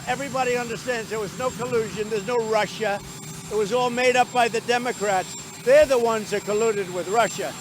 Everybody understands there was no collusion. There's no Russia. It was all made up by the Democrats. They're the ones that colluded with Russia.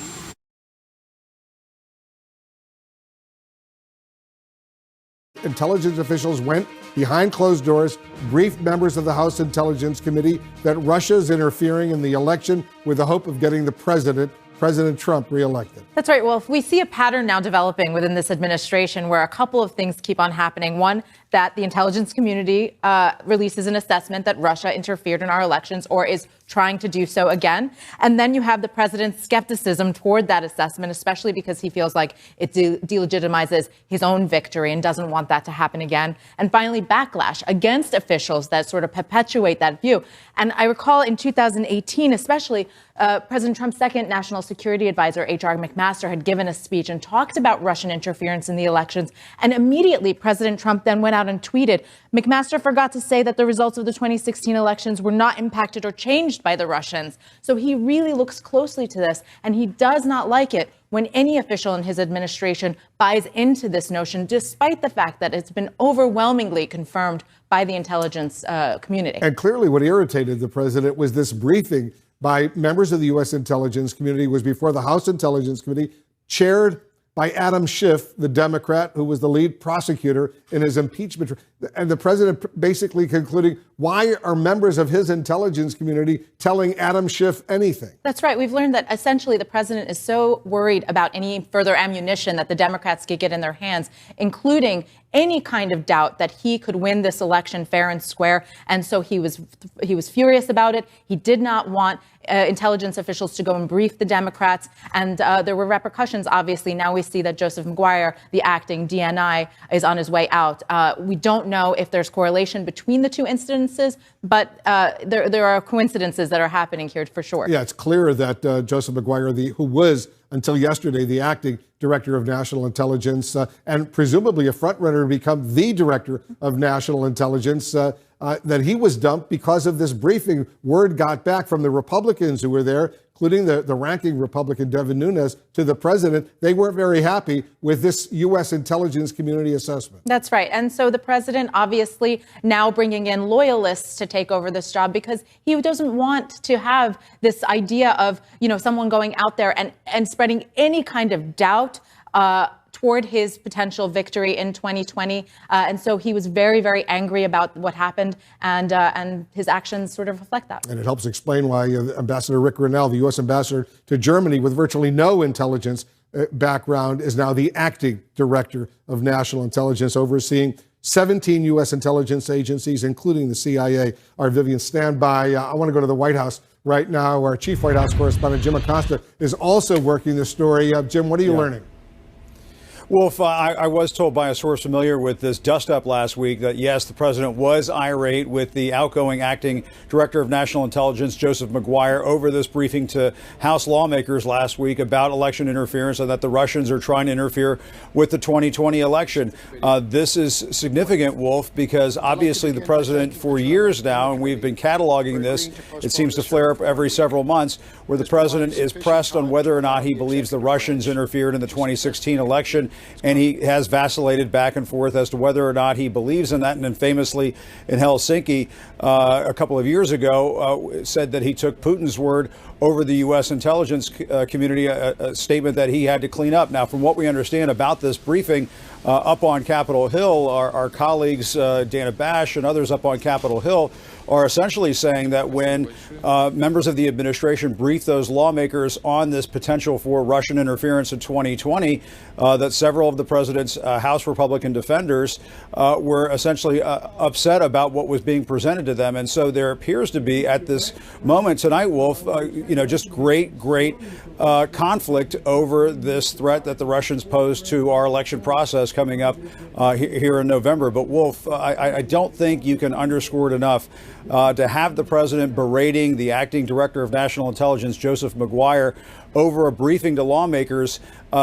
Intelligence officials went behind closed doors, briefed members of the House Intelligence Committee that Russia is interfering in the election with the hope of getting President Trump reelected. That's right. Well, if we see a pattern now developing within this administration where a couple of things keep on happening. One, that the intelligence community releases an assessment that Russia interfered in our elections or is trying to do so again. And then you have the president's skepticism toward that assessment, especially because he feels like it delegitimizes his own victory and doesn't want that to happen again. And finally, backlash against officials that sort of perpetuate that view. And I recall in 2018, especially, President Trump's second national security advisor, H.R. McMaster, had given a speech and talked about Russian interference in the elections. And immediately, President Trump then went out and tweeted, McMaster forgot to say that the results of the 2016 elections were not impacted or changed by the Russians. So he really looks closely to this, and he does not like it when any official in his administration buys into this notion, despite the fact that it's been overwhelmingly confirmed by the intelligence community. And clearly what irritated the president was this briefing by members of the U.S. intelligence community was before the House Intelligence Committee, chaired by Adam Schiff, the Democrat who was the lead prosecutor in his impeachment. And the president basically concluding, why are members of his intelligence community telling Adam Schiff anything? That's right. We've learned that essentially the president is so worried about any further ammunition that the Democrats could get in their hands, including any kind of doubt that he could win this election fair and square. And so he was furious about it. He did not want intelligence officials to go and brief the Democrats. And there were repercussions, obviously. Now we see that Joseph Maguire, the acting DNI, is on his way out. We don't know if there's correlation between the two instances, but there are coincidences that are happening here for sure. Yeah, it's clear that Joseph Maguire, who was until yesterday the acting director of national intelligence and presumably a frontrunner to become the director of national intelligence, that he was dumped because of this briefing. Word got back from the Republicans who were there, including the ranking Republican Devin Nunes, to the president. They weren't very happy with this U.S. intelligence community assessment. That's right. And so the president obviously now bringing in loyalists to take over this job because he doesn't want to have this idea of, someone going out there and spreading any kind of doubt toward his potential victory in 2020. And so he was very, very angry about what happened, and his actions sort of reflect that. And it helps explain why Ambassador Rick Grenell, the U.S. ambassador to Germany with virtually no intelligence background, is now the acting director of national intelligence, overseeing 17 U.S. intelligence agencies, including the CIA. Our Vivian, stand by. I want to go to the White House right now. Our chief White House correspondent, Jim Acosta, is also working the story. Jim, what are you learning? Wolf, I was told by a source familiar with this dust-up last week that, yes, the president was irate with the outgoing acting director of national intelligence, Joseph Maguire, over this briefing to House lawmakers last week about election interference and that the Russians are trying to interfere with the 2020 election. This is significant, Wolf, because obviously the president for years now, and we've been cataloging this, it seems to flare up every several months, where the president is pressed on whether or not he believes the Russians interfered in the 2016 election. And he has vacillated back and forth as to whether or not he believes in that. And then famously in Helsinki a couple of years ago said that he took Putin's word over the U.S. intelligence community, a statement that he had to clean up. Now, from what we understand about this briefing up on Capitol Hill, our colleagues Dana Bash and others up on Capitol Hill are essentially saying that when members of the administration briefed those lawmakers on this potential for Russian interference in 2020, that several of the president's House Republican defenders were essentially upset about what was being presented to them. And so there appears to be at this moment tonight, Wolf, just great conflict over this threat that the Russians pose to our election process coming up here in November. But Wolf, I don't think you can underscore it enough. To have the president berating the acting director of national intelligence, Joseph Maguire, over a briefing to lawmakers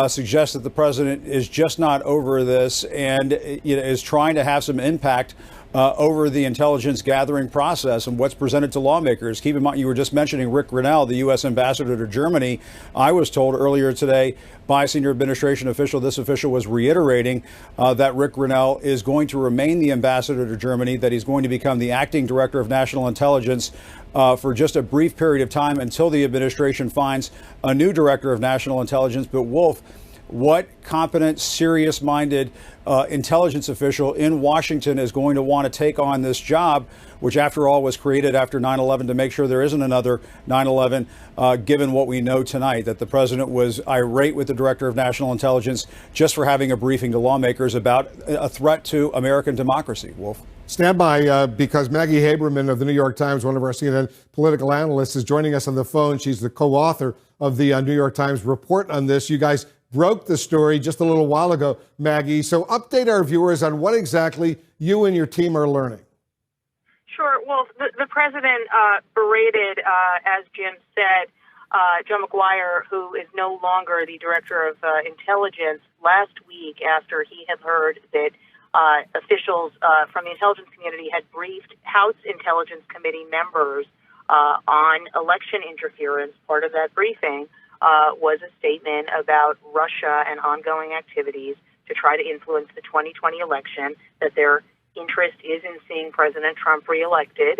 suggests that the president is just not over this and is trying to have some impact over the intelligence gathering process and what's presented to lawmakers. Keep in mind, you were just mentioning Rick Grenell, the U.S. ambassador to Germany. I was told earlier today by a senior administration official, this official was reiterating that Rick Grenell is going to remain the ambassador to Germany, that he's going to become the acting director of national intelligence for just a brief period of time until the administration finds a new director of national intelligence. But Wolf, what competent, serious-minded intelligence official in Washington is going to want to take on this job, which, after all, was created after 9/11 to make sure there isn't another 9/11, given what we know tonight, that the president was irate with the director of national intelligence just for having a briefing to lawmakers about a threat to American democracy? Wolf. Stand by because Maggie Haberman of the New York Times, one of our CNN political analysts, is joining us on the phone. She's the co-author of the New York Times report on this. You guys broke the story just a little while ago, Maggie. So update our viewers on what exactly you and your team are learning. Sure. Well, the president berated, as Jim said, Joe Maguire, who is no longer the director of intelligence, last week after he had heard that officials from the intelligence community had briefed House Intelligence Committee members on election interference. Part of that briefing was a statement about Russia and ongoing activities to try to influence the 2020 election, that their interest is in seeing President Trump reelected.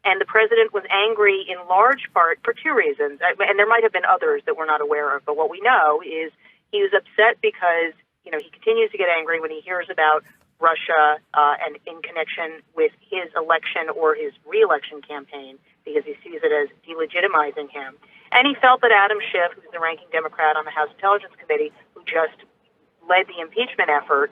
And the president was angry in large part for two reasons. And there might have been others that we're not aware of. But what we know is he was upset because, you know, he continues to get angry when he hears about Russia and in connection with his election or his reelection campaign, because he sees it as delegitimizing him. And he felt that Adam Schiff, who's the ranking Democrat on the House Intelligence Committee, who just led the impeachment effort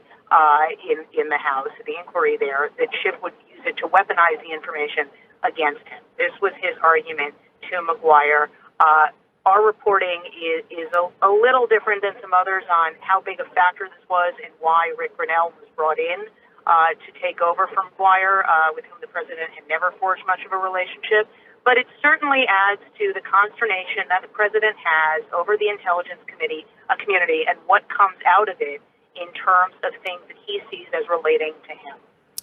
in the House, the inquiry there, that Schiff would use it to weaponize the information against him. This was his argument to Maguire. Our reporting is a little different than some others on how big a factor this was and why Rick Grenell was brought in to take over from Maguire, with whom the president had never forged much of a relationship. But it certainly adds to the consternation that the president has over the intelligence community and what comes out of it in terms of things that he sees as relating to him.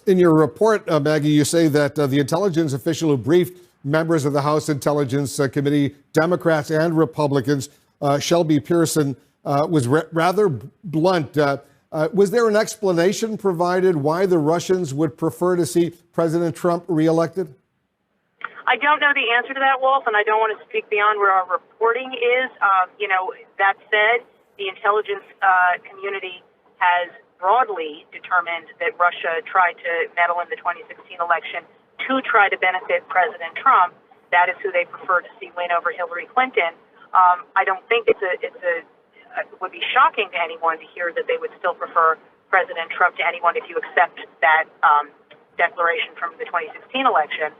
In your report, Maggie, you say that the intelligence official who briefed members of the House Intelligence Committee, Democrats and Republicans, Shelby Pearson, was rather blunt. Was there an explanation provided why the Russians would prefer to see President Trump reelected? I don't know the answer to that, Wolf, and I don't want to speak beyond where our reporting is. That said, the intelligence community has broadly determined that Russia tried to meddle in the 2016 election to try to benefit President Trump. That is who they prefer to see win over Hillary Clinton. I don't think it would be shocking to anyone to hear that they would still prefer President Trump to anyone if you accept that declaration from the 2016 election.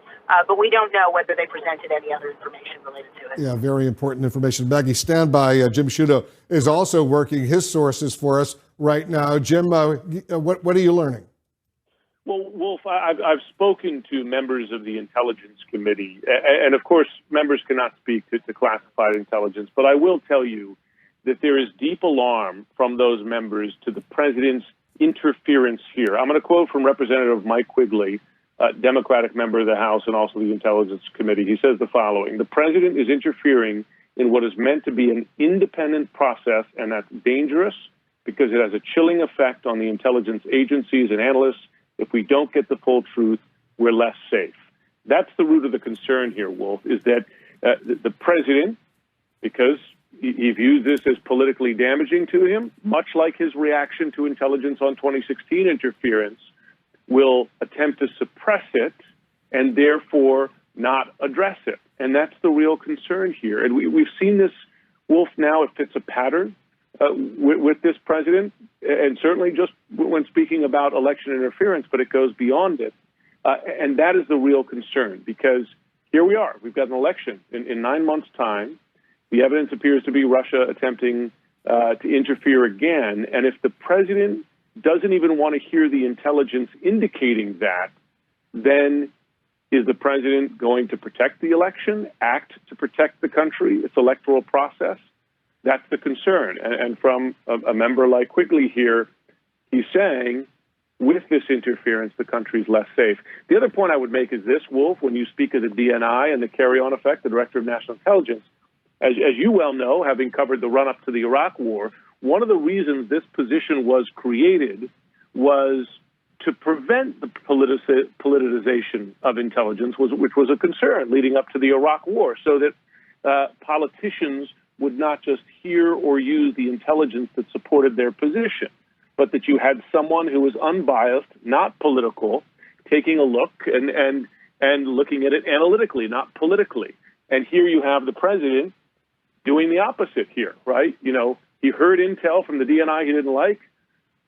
But we don't know whether they presented any other information related to it. Yeah, very important information. Maggie, stand by. Jim Sciutto is also working his sources for us right now. Jim, what are you learning? Well, Wolf, I've spoken to members of the Intelligence Committee, and of course, members cannot speak to classified intelligence, but I will tell you that there is deep alarm from those members to the president's interference here. I'm going to quote from Representative Mike Quigley, Democratic member of the House and also the Intelligence Committee. He says the following: the president is interfering in what is meant to be an independent process, and that's dangerous because it has a chilling effect on the intelligence agencies and analysts. If we don't get the full truth, we're less safe. That's the root of the concern here, Wolf, is that the president, because he views this as politically damaging to him, much like his reaction to intelligence on 2016 interference, will attempt to suppress it and therefore not address it. And that's the real concern here. And we've seen this, Wolf, now it fits a pattern with this president, and certainly just when speaking about election interference, but it goes beyond it. And that is the real concern, because here we are. We've got an election in 9 months' time. The evidence appears to be Russia attempting to interfere again. And if the president doesn't even want to hear the intelligence indicating that, then is the president going to protect the election, act to protect the country, its electoral process? That's the concern. And from a member like Quigley here, he's saying with this interference, the country's less safe. The other point I would make is this, Wolf, when you speak of the DNI and the carry-on effect, the Director of National Intelligence, as you well know, having covered the run-up to the Iraq War, one of the reasons this position was created was to prevent the politicization of intelligence, which was a concern leading up to the Iraq War, so that politicians would not just hear or use the intelligence that supported their position, but that you had someone who was unbiased, not political, taking a look and looking at it analytically, not politically. And here you have the president doing the opposite here, right? You know, he heard intel from the DNI he didn't like,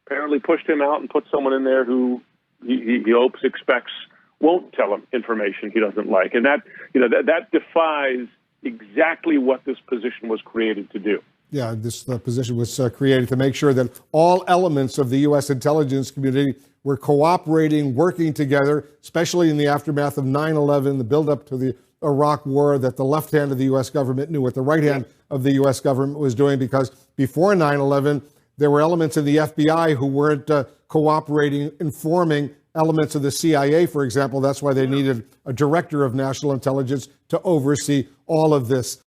apparently pushed him out and put someone in there who he hopes, expects, won't tell him information he doesn't like. And that, you know, that defies exactly what this position was created to do. Yeah, this position was created to make sure that all elements of the U.S. intelligence community were cooperating, working together, especially in the aftermath of 9/11, the buildup to the Iraq War, that the left hand of the U.S. government knew what the right hand of the U.S. government was doing, because before 9/11, there were elements in the FBI who weren't cooperating, informing elements of the CIA, for example. That's why they needed a director of national intelligence to oversee all of this.